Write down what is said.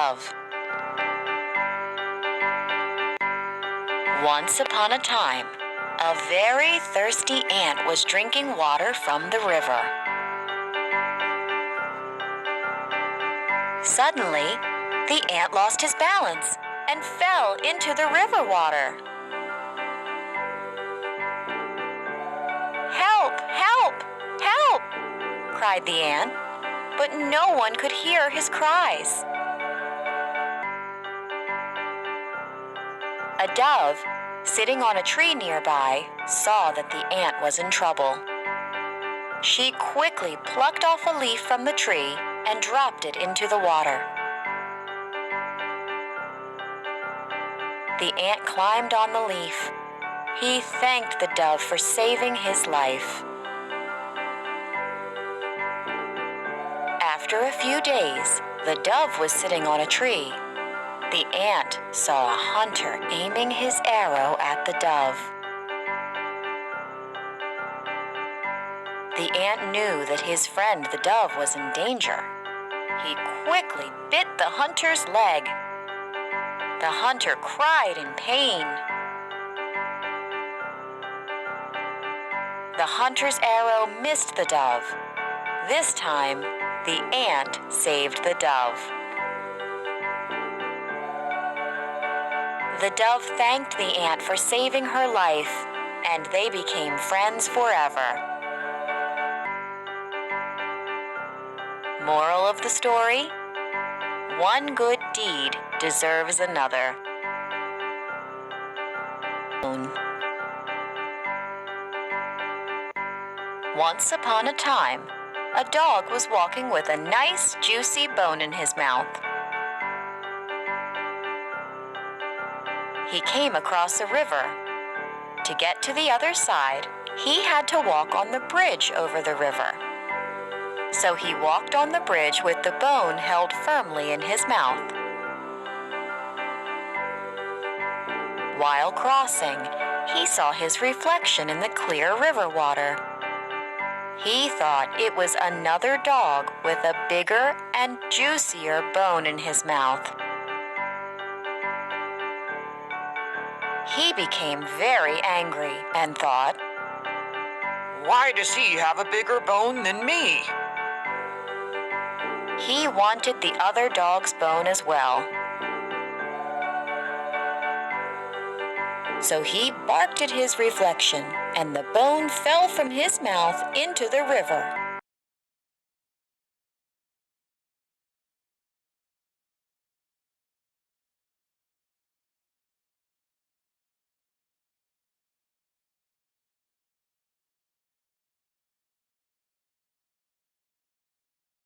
Dove. Once upon a time, a very thirsty ant was drinking water from the river. Suddenly, the ant lost his balance and fell into the river water. "Help! Help! Help!" cried the ant, but no one could hear his cries. A dove, sitting on a tree nearby, saw that the ant was in trouble. She quickly plucked off a leaf from the tree and dropped it into the water. The ant climbed on the leaf. He thanked the dove for saving his life. After a few days, the dove was sitting on a tree. The ant saw a hunter aiming his arrow at the dove. The ant knew that his friend the dove was in danger. He quickly bit the hunter's leg. The hunter cried in pain. The hunter's arrow missed the dove. This time, the ant saved the dove. The dove thanked the ant for saving her life, and they became friends forever. Moral of the story: one good deed deserves another. Once upon a time, a dog was walking with a nice, juicy bone in his mouth. He came across a river. To get to the other side, he had to walk on the bridge over the river. So he walked on the bridge with the bone held firmly in his mouth. While crossing, he saw his reflection in the clear river water. He thought it was another dog with a bigger and juicier bone in his mouth. He became very angry and thought, "Why does he have a bigger bone than me?" He wanted the other dog's bone as well. So he barked at his reflection, and the bone fell from his mouth into the river.